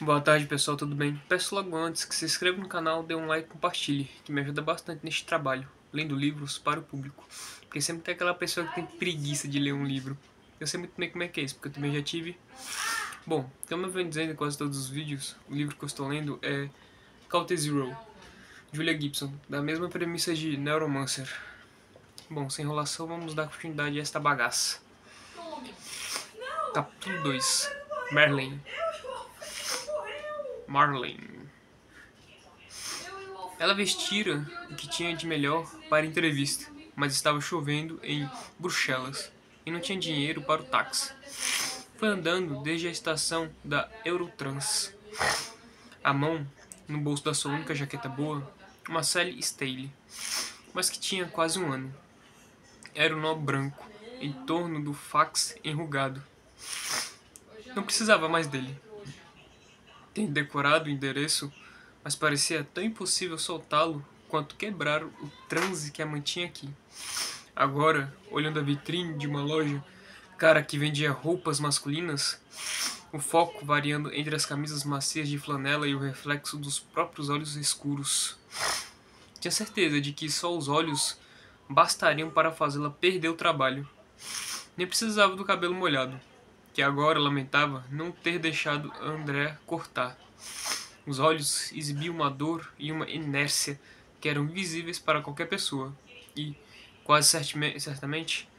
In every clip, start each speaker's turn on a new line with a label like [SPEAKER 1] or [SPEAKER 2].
[SPEAKER 1] Boa tarde, pessoal, tudo bem? Peço logo antes que se inscreva no canal, dê um like e compartilhe, que me ajuda bastante neste trabalho, lendo livros para o público. Porque sempre tem aquela pessoa que tem preguiça de ler um livro. Eu sei muito bem como é que é isso, porque eu também já tive. Bom, como eu venho dizendo em quase todos os vídeos, o livro que eu estou lendo é Caught Zero, Julia Gibson, da mesma premissa de Neuromancer. Bom, sem enrolação, vamos dar continuidade a esta bagaça. Capítulo 2, Marlene. Ela vestira o que tinha de melhor para a entrevista, mas estava chovendo em Bruxelas e não tinha dinheiro para o táxi. Foi andando desde a estação da Eurotrans, a mão no bolso da sua única jaqueta boa, uma Sally Staley, mas que tinha quase um ano. Era um nó branco em torno do fax enrugado. Não precisava mais dele. Tinha decorado o endereço, mas parecia tão impossível soltá-lo quanto quebrar o transe que a mantinha aqui. Agora, olhando a vitrine de uma loja cara que vendia roupas masculinas, o foco variando entre as camisas macias de flanela e o reflexo dos próprios olhos escuros. Tinha certeza de que só os olhos bastariam para fazê-la perder o trabalho. Nem precisava do cabelo molhado, que agora lamentava não ter deixado André cortar. Os olhos exibiam uma dor e uma inércia que eram visíveis para qualquer pessoa, e, quase certamente,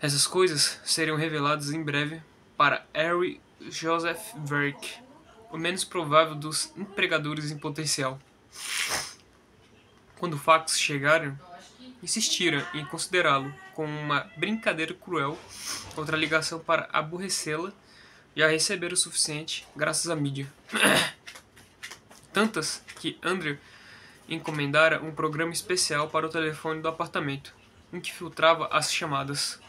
[SPEAKER 1] essas coisas seriam reveladas em breve para Harry Joseph Verck, o menos provável dos empregadores em potencial. Quando o fax chegaram, insistira em considerá-lo como uma brincadeira cruel contra a ligação para aborrecê-la já receber o suficiente graças à mídia. Tantas que Andrew encomendara um programa especial para o telefone do apartamento, em que filtrava as chamadas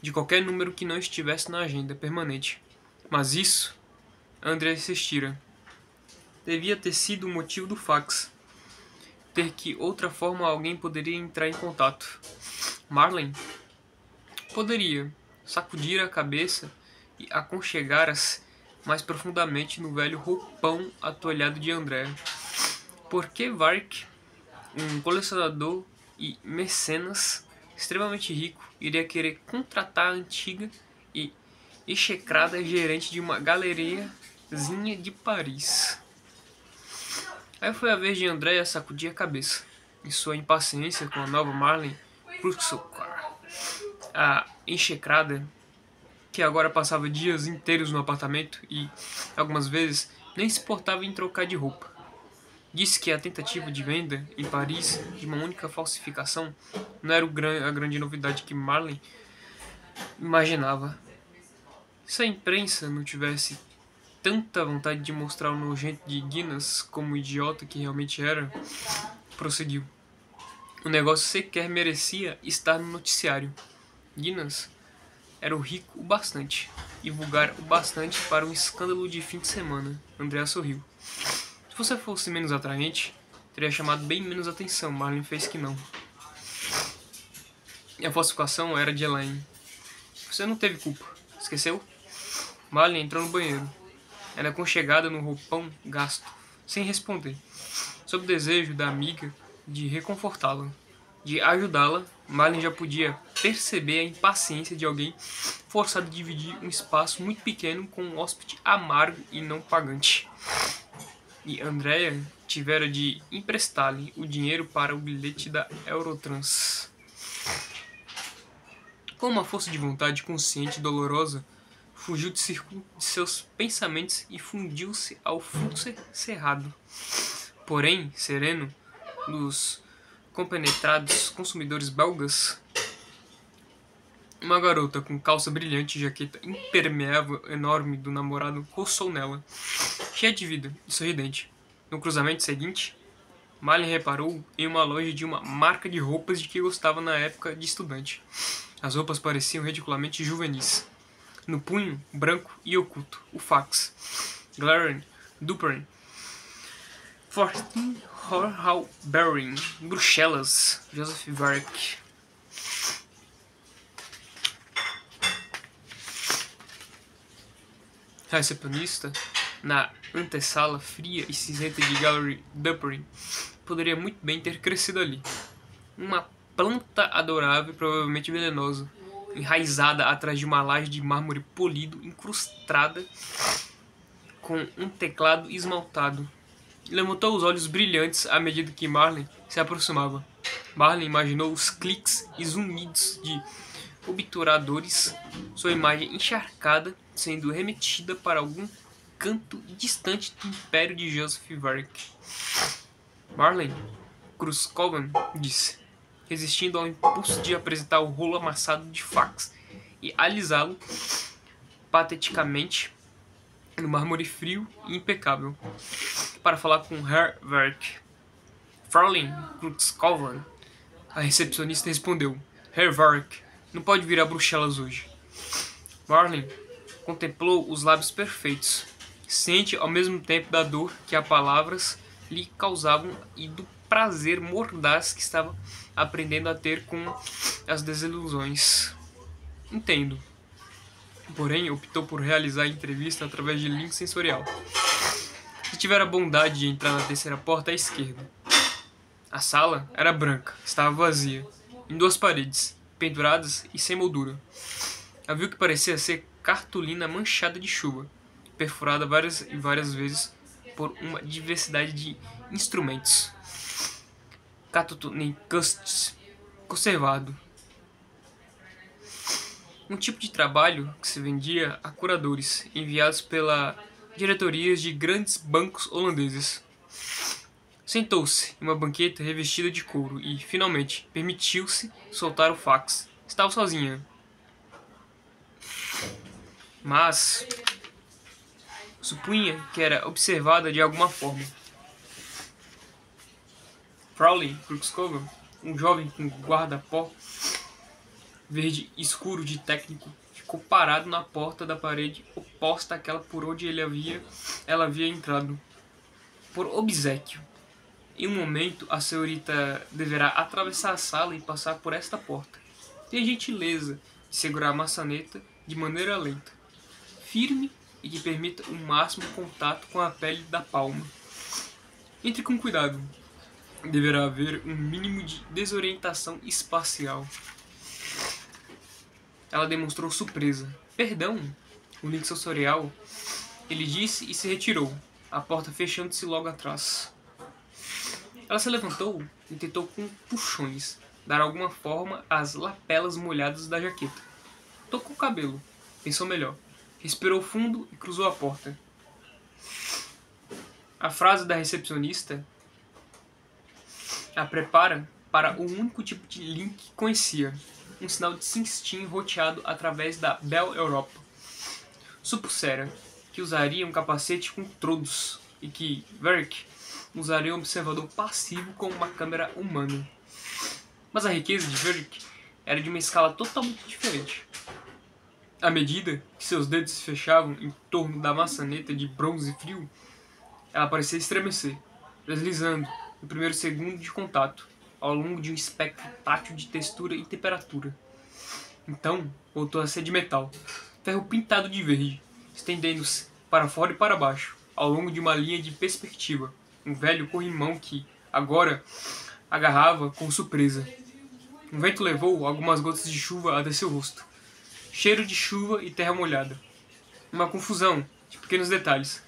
[SPEAKER 1] de qualquer número que não estivesse na agenda permanente. Mas isso, André insistira, devia ter sido o motivo do fax. Ter que outra forma alguém poderia entrar em contato. Marlene poderia sacudir a cabeça e aconchegar-se mais profundamente no velho roupão atolhado de André. Por que Vark, um colecionador e mecenas extremamente rico, iria querer contratar a antiga e execrada gerente de uma galeriazinha de Paris? Aí foi a vez de Andrea sacudir a cabeça, em sua impaciência com a nova Marlene Pruskar. A execrada, que agora passava dias inteiros no apartamento e, algumas vezes, nem se importava em trocar de roupa. Disse que a tentativa de venda, em Paris, de uma única falsificação não era a grande novidade que Marlene imaginava. Se a imprensa não tivesse tanta vontade de mostrar o nojento de Guinness como o idiota que realmente era, prosseguiu. O negócio sequer merecia estar no noticiário. Guinness era o rico o bastante e vulgar o bastante para um escândalo de fim de semana. Andrea sorriu. Se você fosse menos atraente, teria chamado bem menos atenção. Marlene fez que não. E a falsificação era de Elaine. Você não teve culpa. Esqueceu? Marlene entrou no banheiro. Era aconchegada no roupão gasto, sem responder, sob o desejo da amiga de reconfortá-la, de ajudá-la. Marlene já podia perceber a impaciência de alguém forçado a dividir um espaço muito pequeno com um hóspede amargo e não pagante. E Andrea tivera de emprestar-lhe o dinheiro para o bilhete da Eurotrans. Com uma força de vontade consciente e dolorosa, fugiu de seus pensamentos e fundiu-se ao fluxo cerrado, porém sereno, dos compenetrados consumidores belgas. Uma garota com calça brilhante e jaqueta impermeável enorme do namorado roçou nela, cheia de vida e sorridente. No cruzamento seguinte, Marlene reparou em uma loja de uma marca de roupas de que gostava na época de estudante. As roupas pareciam ridiculamente juvenis. No punho, branco e oculto, o fax. Glaren, Duprin, 14 Horhauberring, Bruxelas, Joseph Verck. A recepcionista na antessala fria e cinzenta de Gallery Duppery poderia muito bem ter crescido ali. Uma planta adorável e provavelmente venenosa, enraizada atrás de uma laje de mármore polido incrustada com um teclado esmaltado. Levantou os olhos brilhantes à medida que Marley se aproximava. Marley imaginou os cliques e zunidos de obturadores, sua imagem encharcada sendo remetida para algum canto distante do império de Joseph Varric. Marley Cruzcovan disse, resistindo ao impulso de apresentar o rolo amassado de fax e alisá-lo pateticamente no mármore frio e impecável, para falar com Herr Varric. Fraulein Cruzcovan, a recepcionista respondeu. Herr Varric não pode vir a Bruxelas hoje. Marley contemplou os lábios perfeitos, ciente ao mesmo tempo da dor que as palavras lhe causavam e do prazer mordaz que estava aprendendo a ter com as desilusões. Entendo. Porém, optou por realizar a entrevista através de link sensorial. Se tiver a bondade de entrar na terceira porta à esquerda. A sala era branca, estava vazia, em duas paredes, penduradas e sem moldura. Havia o que parecia ser cartolina manchada de chuva, perfurada várias e várias vezes por uma diversidade de instrumentos. Catunencustes, conservado. Um tipo de trabalho que se vendia a curadores, enviados pela diretorias de grandes bancos holandeses. Sentou-se em uma banqueta revestida de couro e, finalmente, permitiu-se soltar o fax. Estava sozinha. Mas supunha que era observada de alguma forma. Fraulein Cruzcovan, um jovem com guarda-pó verde escuro de técnico, ficou parado na porta da parede oposta àquela por onde ela havia entrado. Por obséquio. Em um momento, a senhorita deverá atravessar a sala e passar por esta porta. Tenha gentileza de segurar a maçaneta de maneira lenta, firme e que permita o máximo contato com a pele da palma. Entre com cuidado. Deverá haver um mínimo de desorientação espacial. Ela demonstrou surpresa. Perdão, o link sensorial. Ele disse e se retirou, a porta fechando-se logo atrás. Ela se levantou e tentou com puxões dar alguma forma às lapelas molhadas da jaqueta. Tocou o cabelo, pensou melhor, respirou fundo e cruzou a porta. A frase da recepcionista a prepara para o único tipo de link que conhecia, um sinal de cistim roteado através da Bell Europa. Supusera que usaria um capacete com trodos e que Varric usaria um observador passivo com uma câmera humana. Mas a riqueza de Varric era de uma escala totalmente diferente. À medida que seus dedos se fechavam em torno da maçaneta de bronze frio, ela parecia estremecer, deslizando no primeiro segundo de contato, ao longo de um espectro tátil de textura e temperatura. Então, voltou a ser de metal, ferro pintado de verde, estendendo-se para fora e para baixo, ao longo de uma linha de perspectiva, um velho corrimão que, agora, agarrava com surpresa. Um vento levou algumas gotas de chuva até seu rosto. Cheiro de chuva e terra molhada. Uma confusão de pequenos detalhes.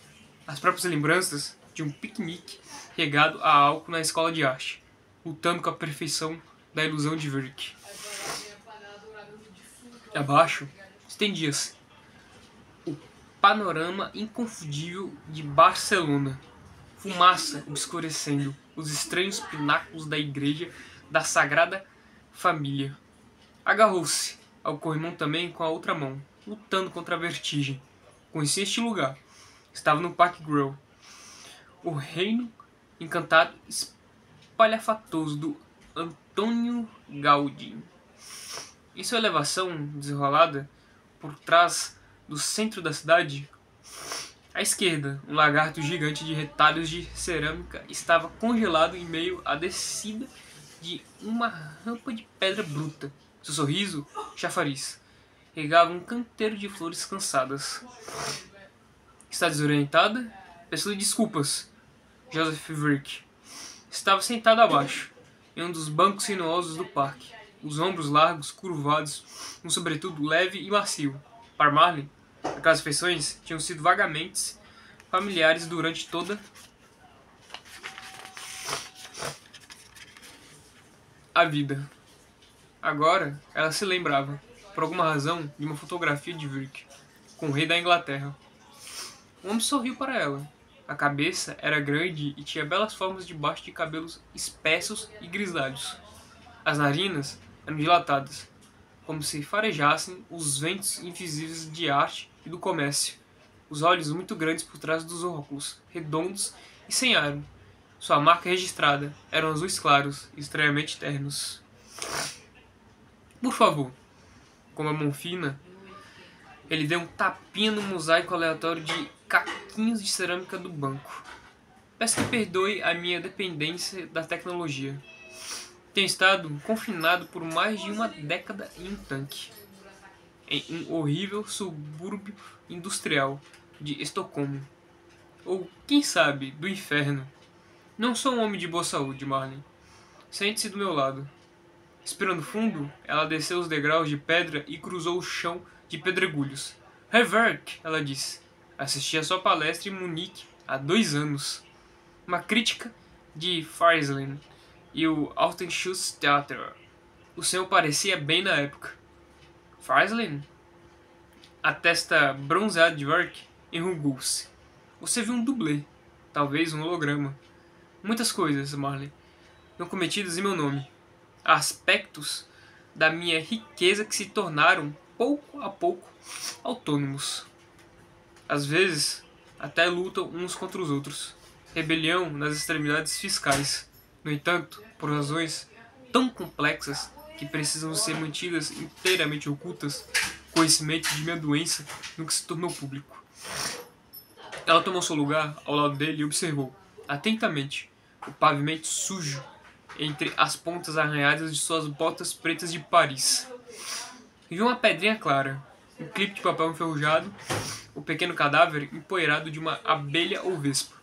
[SPEAKER 1] As próprias lembranças de um piquenique regado a álcool na escola de arte, lutando com a perfeição da ilusão de Varric. Abaixo, estendia-se o panorama inconfundível de Barcelona. Fumaça obscurecendo os estranhos pináculos da igreja da Sagrada Família. Agarrou-se ao corrimão também com a outra mão, lutando contra a vertigem. Conhecia este lugar. Estava no Park Grill. O reino encantado espalhafatoso do Antônio Gaudí. Em sua elevação desenrolada, por trás do centro da cidade, à esquerda, um lagarto gigante de retalhos de cerâmica estava congelado em meio à descida de uma rampa de pedra bruta. Seu sorriso, chafariz, regava um canteiro de flores cansadas. Está desorientada? Peço-lhe desculpas, Joseph Virk. Estava sentado abaixo, em um dos bancos sinuosos do parque, os ombros largos, curvados, um sobretudo leve e macio. Para Marley, aquelas feições tinham sido vagamente familiares durante toda a vida. Agora, ela se lembrava, por alguma razão, de uma fotografia de Virk, com o rei da Inglaterra. O homem sorriu para ela. A cabeça era grande e tinha belas formas debaixo de cabelos espessos e grisalhos. As narinas eram dilatadas, como se farejassem os ventos invisíveis de arte e do comércio. Os olhos muito grandes por trás dos óculos, redondos e sem aro. Sua marca registrada eram azuis claros e estranhamente ternos. Por favor, com a mão fina, ele deu um tapinha no mosaico aleatório de caquinhos de cerâmica do banco. Peço que perdoe a minha dependência da tecnologia. Tenho estado confinado por mais de uma década em um tanque, em um horrível subúrbio industrial de Estocolmo. Ou, quem sabe, do inferno. Não sou um homem de boa saúde, Marlene. Sente-se do meu lado. Respirando fundo, ela desceu os degraus de pedra e cruzou o chão de pedregulhos. Herr Werk, ela disse. Assisti a sua palestra em Munique há 2 anos. Uma crítica de Friesland e o Altenschutz-Theater. O senhor parecia bem na época. Friesland? A testa bronzeada de Werk enrugou-se. Você viu um dublê. Talvez um holograma. Muitas coisas, Marley, não cometidas em meu nome. Há aspectos da minha riqueza que se tornaram, pouco a pouco, autônomos. Às vezes, até lutam uns contra os outros. Rebelião nas extremidades fiscais. No entanto, por razões tão complexas que precisam ser mantidas inteiramente ocultas, o conhecimento de minha doença nunca se tornou público. Ela tomou seu lugar ao lado dele e observou, atentamente, o pavimento sujo entre as pontas arranhadas de suas botas pretas de Paris. E viu uma pedrinha clara, um clipe de papel enferrujado, o pequeno cadáver empoeirado de uma abelha ou vespa.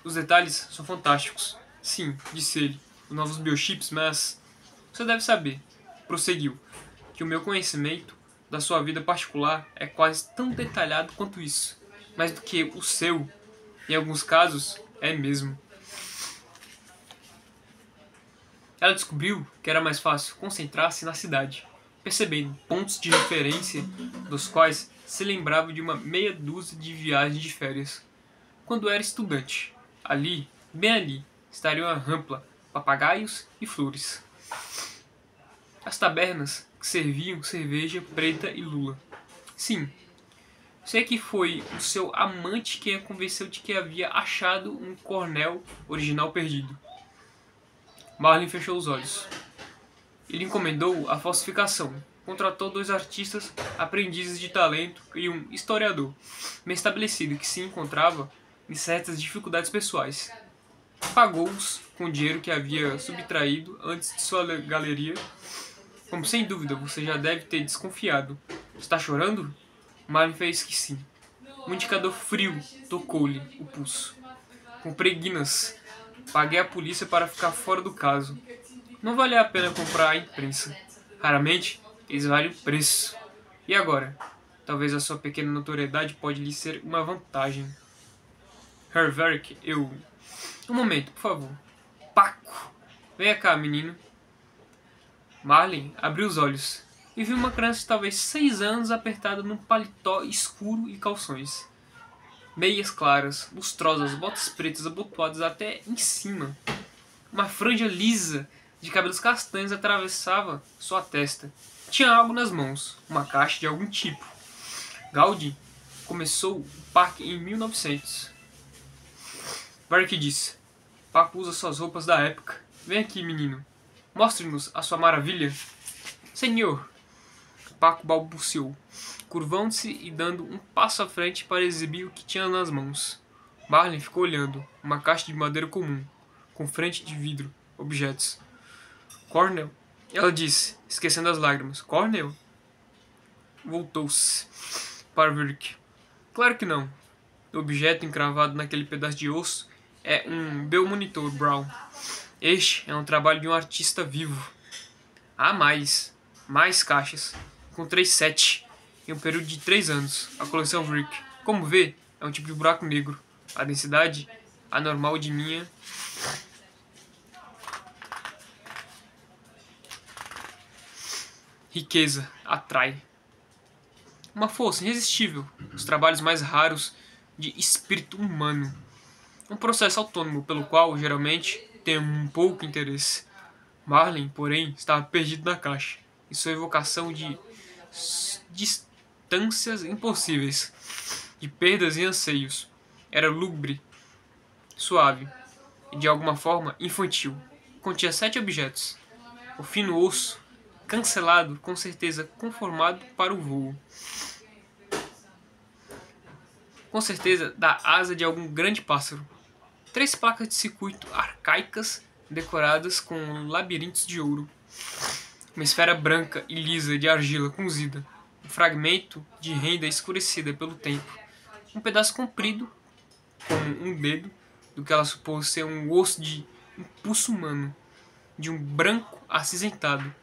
[SPEAKER 1] Os detalhes são fantásticos. Sim, disse ele, os novos biochips, mas... Você deve saber, prosseguiu, que o meu conhecimento da sua vida particular é quase tão detalhado quanto isso. Mais do que o seu, em alguns casos, é mesmo. Ela descobriu que era mais fácil concentrar-se na cidade, percebendo pontos de referência dos quais se lembrava de uma meia dúzia de viagens de férias. Quando era estudante, ali, bem ali, estariam a Rampla, papagaios e flores. As tabernas que serviam cerveja preta e lula. Sim, sei que foi o seu amante quem a convenceu de que havia achado um Cornell original perdido. Marlene fechou os olhos. Ele encomendou a falsificação. Contratou 2 artistas, aprendizes de talento e um historiador, bem estabelecido que se encontrava em certas dificuldades pessoais. Pagou-os com o dinheiro que havia subtraído antes de sua galeria. Como sem dúvida você já deve ter desconfiado. Está chorando? Marlene fez que sim. Um indicador frio tocou-lhe o pulso. Comprei Guinness. Paguei a polícia para ficar fora do caso. Não valia a pena comprar a imprensa. Raramente, eles valem o preço. E agora? Talvez a sua pequena notoriedade pode lhe ser uma vantagem. Herr Werk, eu... Um momento, por favor. Paco! Venha cá, menino. Marlene abriu os olhos e viu uma criança de talvez 6 anos apertada num paletó escuro e calções. Meias claras, lustrosas, botas pretas abotoadas até em cima. Uma franja lisa de cabelos castanhos atravessava sua testa. Tinha algo nas mãos, uma caixa de algum tipo. Gaudí começou o parque em 1900. Werk disse: Paco usa suas roupas da época. Vem aqui, menino. Mostre-nos a sua maravilha. Senhor. Paco balbuciou, curvando-se e dando um passo à frente para exibir o que tinha nas mãos. Marlene ficou olhando, uma caixa de madeira comum, com frente de vidro, objetos. Cornell? Ela disse, esquecendo as lágrimas. Cornell? Voltou-se para Werk. Claro que não. O objeto encravado naquele pedaço de osso é um Bell-monitor Brown. Este é um trabalho de um artista vivo. Há mais caixas, com 3 sets, em um período de 3 anos. A coleção Rick, como vê, é um tipo de buraco negro. A densidade anormal de minha riqueza atrai. Uma força irresistível, os trabalhos mais raros de espírito humano. Um processo autônomo pelo qual, geralmente, tenho um pouco interesse. Marlin, porém, estava perdido na caixa, em sua evocação de distâncias impossíveis, de perdas e anseios. Era lúgubre, suave e, de alguma forma, infantil. Continha 7 objetos. O fino osso, cancelado, com certeza conformado para o voo. Com certeza da asa de algum grande pássaro. 3 placas de circuito arcaicas decoradas com labirintos de ouro. Uma esfera branca e lisa de argila cozida. Um fragmento de renda escurecida pelo tempo. Um pedaço comprido, como um dedo, do que ela supôs ser um osso de impulso humano. De um branco acinzentado.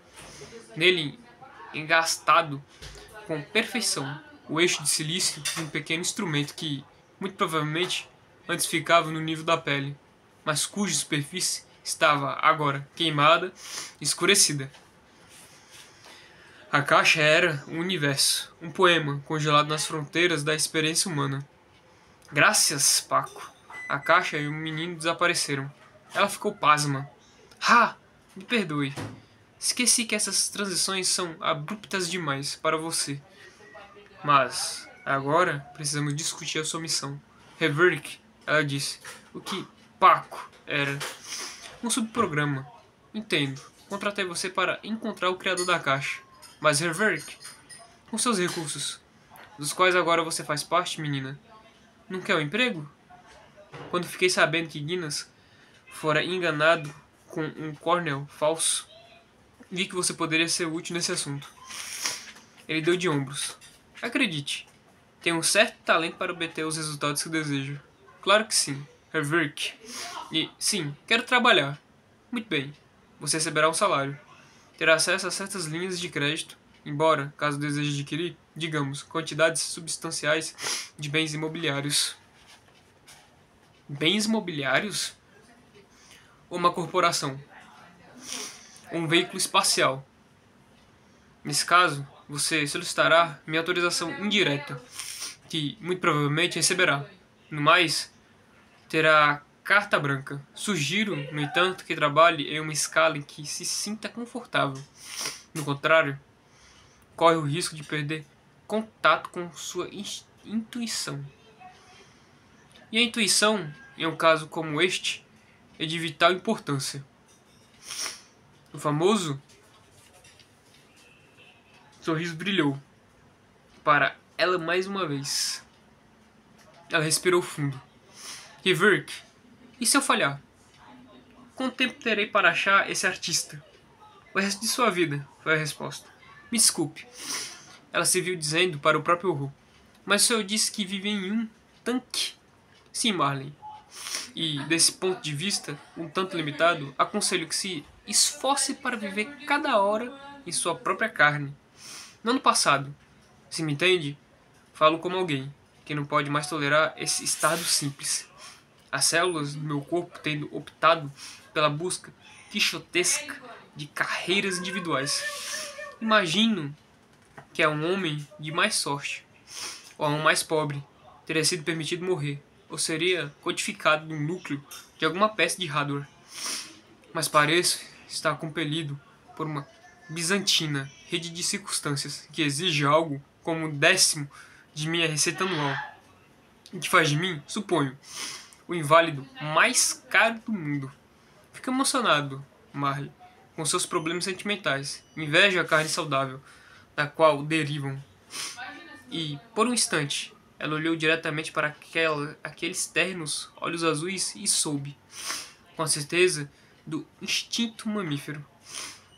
[SPEAKER 1] Nele, engastado com perfeição, o eixo de silício de um pequeno instrumento que, muito provavelmente, antes ficava no nível da pele, mas cuja superfície estava agora queimada e escurecida. A caixa era um universo, um poema congelado nas fronteiras da experiência humana. Graças, Paco. A caixa e o menino desapareceram. Ela ficou pasma. Ah, me perdoe. Esqueci que essas transições são abruptas demais para você. Mas, agora, precisamos discutir a sua missão. Reverick, ela disse. O que Paco era? Um subprograma. Entendo. Contratei você para encontrar o criador da caixa. Mas Reverick, com seus recursos, dos quais agora você faz parte, menina, não quer um emprego? Quando fiquei sabendo que Guinness fora enganado com um Cornell falso, vi que você poderia ser útil nesse assunto. Ele deu de ombros. Acredite, tenho um certo talento para obter os resultados que desejo. Claro que sim, Reverick. E, sim, quero trabalhar. Muito bem, você receberá um salário. Terá acesso a certas linhas de crédito, embora, caso deseje adquirir, digamos, quantidades substanciais de bens imobiliários. Bens imobiliários? Ou uma corporação? Ou um veículo espacial? Nesse caso, você solicitará minha autorização indireta, que muito provavelmente receberá. No mais, terá carta branca. Sugiro, no entanto, que trabalhe em uma escala em que se sinta confortável. No contrário, corre o risco de perder contato com sua intuição. E a intuição, em um caso como este, é de vital importância. O famoso sorriso brilhou para ela mais uma vez. Ela respirou fundo. Reverick, e se eu falhar? Quanto tempo terei para achar esse artista? O resto de sua vida, foi a resposta. Me desculpe. Ela se viu dizendo para o próprio Ru. Mas o senhor disse que vive em um tanque. Sim, Marley. E, desse ponto de vista, um tanto limitado, aconselho que se esforce para viver cada hora em sua própria carne. No ano passado, se me entende, falo como alguém que não pode mais tolerar esse estado simples. As células do meu corpo tendo optado pela busca quixotesca de carreiras individuais. Imagino que a um homem de mais sorte, ou a um mais pobre, teria sido permitido morrer, ou seria codificado no núcleo de alguma peça de hardware. Mas pareço estar compelido por uma bizantina rede de circunstâncias que exige algo como 1/10 de minha receita anual, e que faz de mim, suponho, o inválido mais caro do mundo. Fico emocionado, Marley, com seus problemas sentimentais. Invejo a carne saudável, da qual derivam. E, por um instante, ela olhou diretamente para aqueles ternos olhos azuis e soube, com certeza, do instinto mamífero,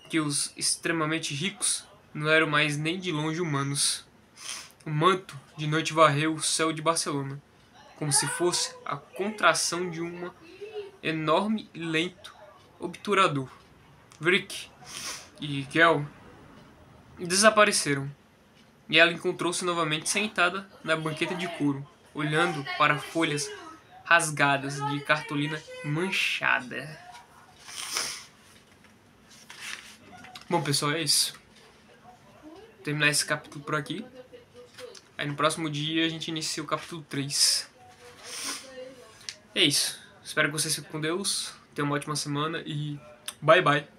[SPEAKER 1] que os extremamente ricos não eram mais nem de longe humanos. O manto de noite varreu o céu de Barcelona. como se fosse a contração de um enorme e lento obturador. Vrick e Kel desapareceram, e ela encontrou-se novamente sentada na banqueta de couro, olhando para folhas rasgadas de cartolina manchada. Bom, pessoal, é isso. Vou terminar esse capítulo por aqui. Aí no próximo dia a gente inicia o capítulo 3. É isso. Espero que vocês fiquem com Deus. Tenham uma ótima semana e bye bye.